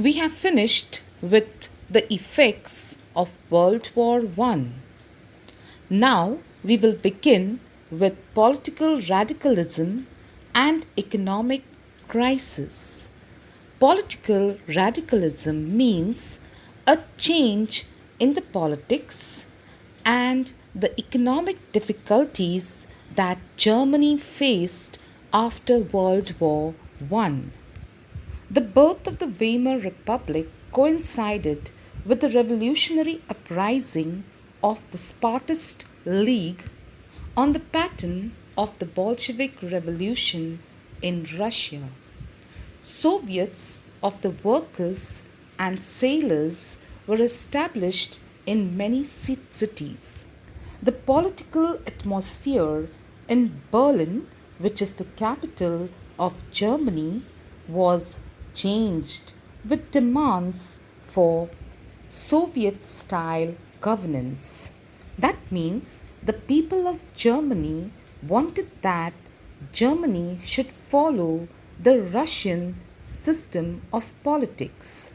We have finished with the effects of World War I. Now we will begin with political radicalism and economic crisis. Political radicalism means a change in the politics and the economic difficulties that Germany faced after World War I. The birth of the Weimar Republic coincided with the revolutionary uprising of the Spartist League on the pattern of the Bolshevik Revolution in Russia. Soviets of the workers and sailors were established in many cities. The political atmosphere in Berlin, which is the capital of Germany, was changed with demands for Soviet style governance. That means the people of Germany wanted that Germany should follow the Russian system of politics.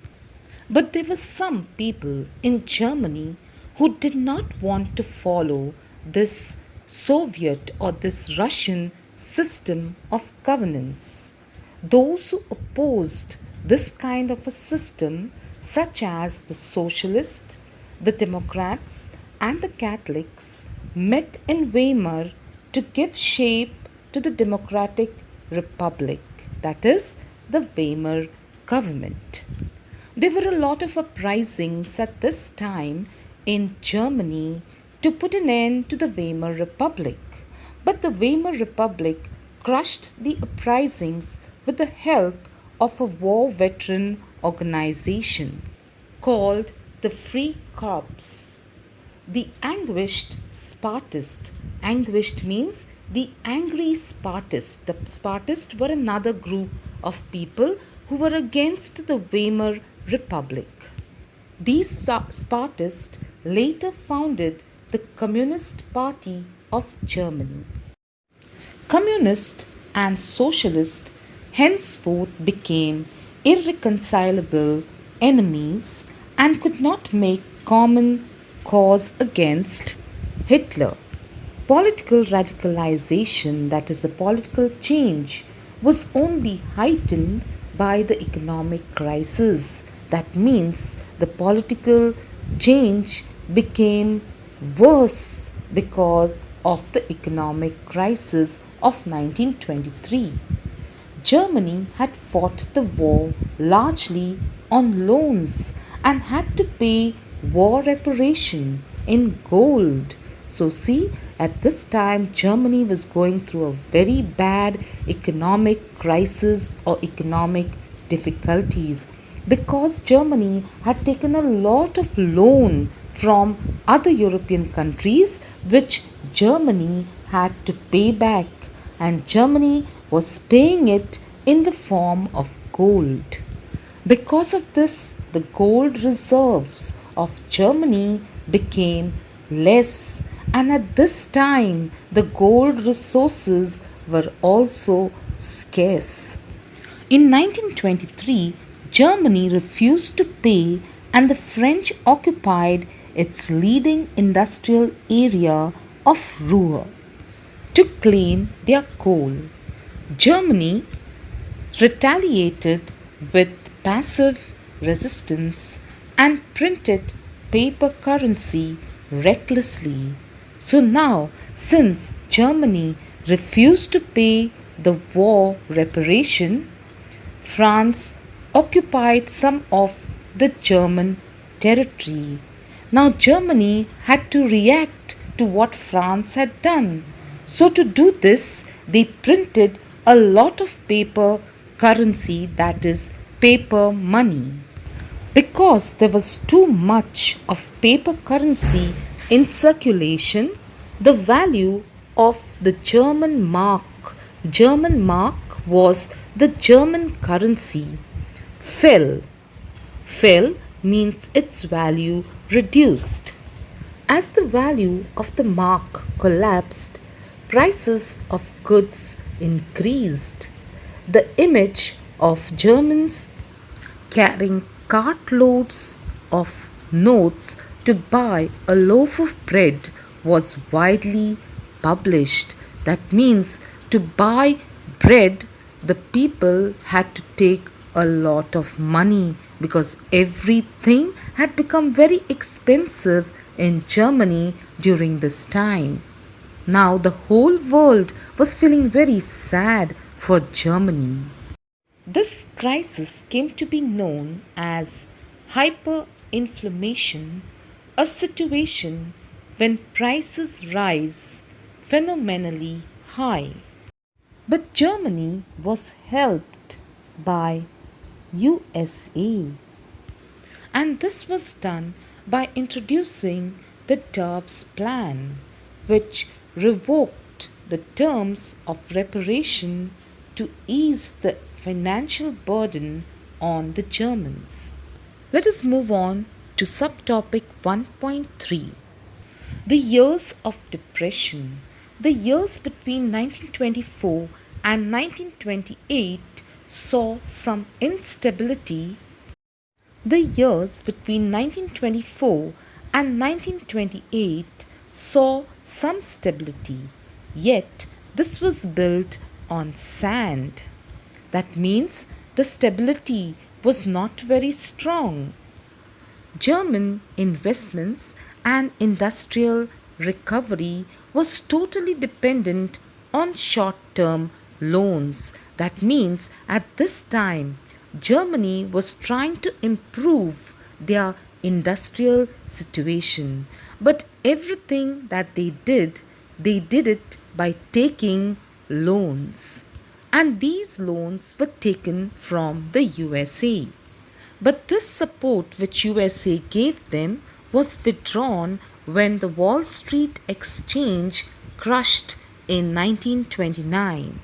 But there were some people in Germany who did not want to follow this Soviet or this Russian system of governance. Those who opposed this kind of a system, such as the Socialists, the Democrats, and the Catholics, met in Weimar to give shape to the Democratic Republic, that is, the Weimar government. There were a lot of uprisings at this time in Germany to put an end to the Weimar Republic. But the Weimar Republic crushed the uprisings with the help of a war veteran organization called the Free Corps. The anguished Spartist, anguished means the angry Spartists. The Spartists were another group of people who were against the Weimar Republic. These Spartists later founded the Communist Party of Germany. Communist and Socialist henceforth became irreconcilable enemies and could not make common cause against Hitler. Political radicalization, that is, a political change, was only heightened by the economic crisis. That means the political change became worse because of the economic crisis of 1923. Germany had fought the war largely on loans and had to pay war reparation in gold. So, see, at this time, Germany was going through a very bad economic crisis or economic difficulties because Germany had taken a lot of loan from other European countries which Germany had to pay back, and Germany was paying it in the form of gold. Because of this, the gold reserves of Germany became less, and at this time the gold resources were also scarce. In 1923, Germany refused to pay, and the French occupied its leading industrial area of Ruhr to claim their coal. Germany retaliated with passive resistance and printed paper currency recklessly. So now, since Germany refused to pay the war reparation, France occupied some of the German territory. Now, Germany had to react to what France had done. So, to do this, they printed a lot of paper currency, that is, paper money. Because there was too much of paper currency in circulation, the value of the German mark was the German currency, fell. Fell means its value reduced. As the value of the mark collapsed, prices of goods increased. The image of Germans carrying cartloads of notes to buy a loaf of bread was widely published. That means to buy bread, the people had to take a lot of money because everything had become very expensive in Germany during this time. Now the whole world was feeling very sad for Germany. This crisis came to be known as hyperinflation, a situation when prices rise phenomenally high. But Germany was helped by USA, and this was done by introducing the Turf's Plan, which revoked the terms of reparation to ease the financial burden on the Germans. Let us move on to subtopic 1.3. The years of depression. The years between 1924 and 1928 saw some instability. The years between 1924 and 1928 saw some stability, yet this was built on sand. That means the stability was not very strong. German investments and industrial recovery was totally dependent on short term loans. That means at this time, Germany was trying to improve their industrial situation. But everything that they did it by taking loans. And these loans were taken from the USA. But this support which USA gave them was withdrawn when the Wall Street Exchange crashed in 1929.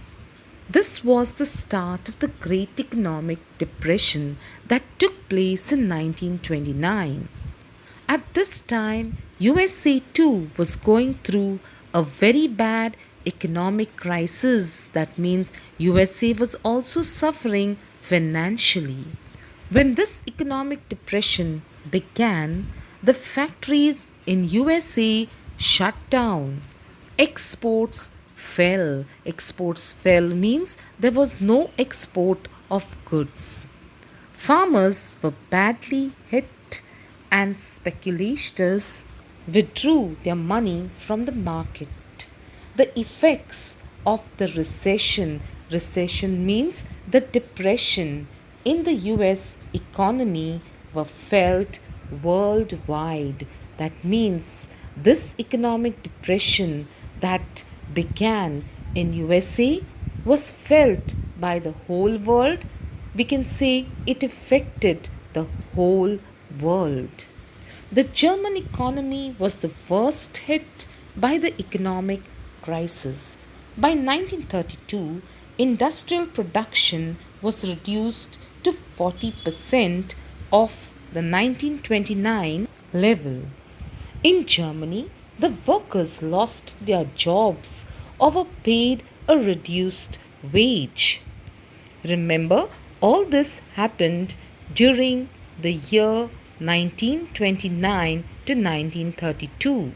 This was the start of the Great Economic Depression that took place in 1929. At this time, USA too was going through a very bad economic crisis. That means USA was also suffering financially. When this economic depression began, the factories in USA shut down. Exports fell. Exports fell means there was no export of goods. Farmers were badly hit and speculators withdrew their money from the market. The effects of the recession means the depression in the US economy were felt worldwide. That means this economic depression that began in USA was felt by the whole world. We can say it affected the whole world. The German economy was the worst hit by the economic crisis. By 1932, industrial production was reduced to 40% of the 1929 level. In Germany, the workers lost their jobs or were paid a reduced wage. Remember, all this happened during the year 1929 to 1932.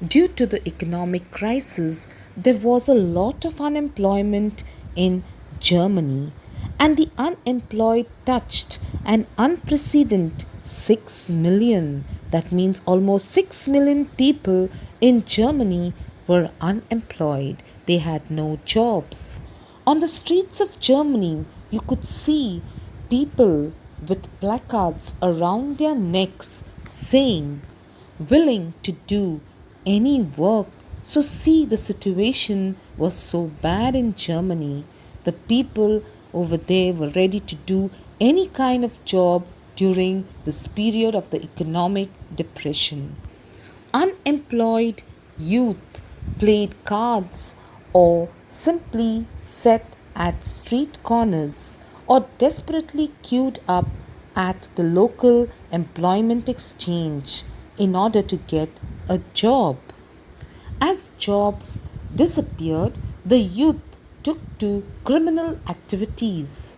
Due to the economic crisis, there was a lot of unemployment in Germany, and the unemployed touched an unprecedented 6 million. That means almost 6 million people in Germany were unemployed. They had no jobs. On the streets of Germany, you could see people with placards around their necks saying, willing to do any work. So, see, the situation was so bad in Germany. The people over there were ready to do any kind of job during this period of the economic depression. Unemployed youth played cards or simply sat at street corners or desperately queued up at the local employment exchange in order to get a job. As jobs disappeared, the youth took to criminal activities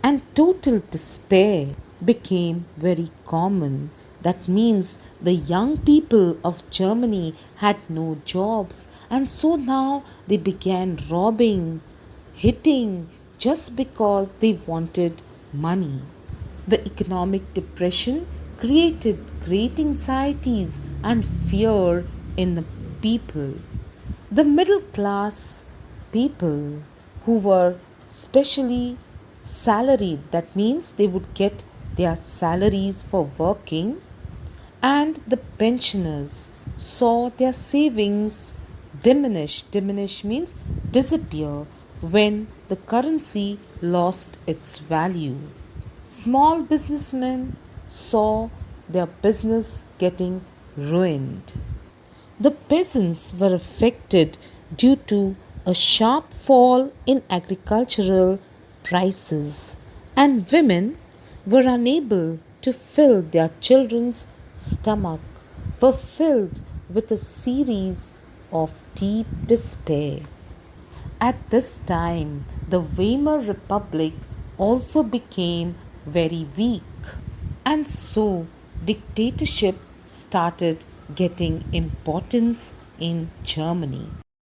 and total despair. became very common. That means the young people of Germany had no jobs, and so now they began robbing, hitting, just because they wanted money. The economic depression created great anxieties and fear in the people. The middle class people who were specially salaried, that means they would get their salaries for working, and the pensioners saw their savings diminish. Diminish means disappear when the currency lost its value. Small businessmen saw their business getting ruined. The peasants were affected due to a sharp fall in agricultural prices, and women were unable to fill their children's stomach, were filled with a series of deep despair. At this time, the Weimar Republic also became very weak, and so dictatorship started getting importance in Germany.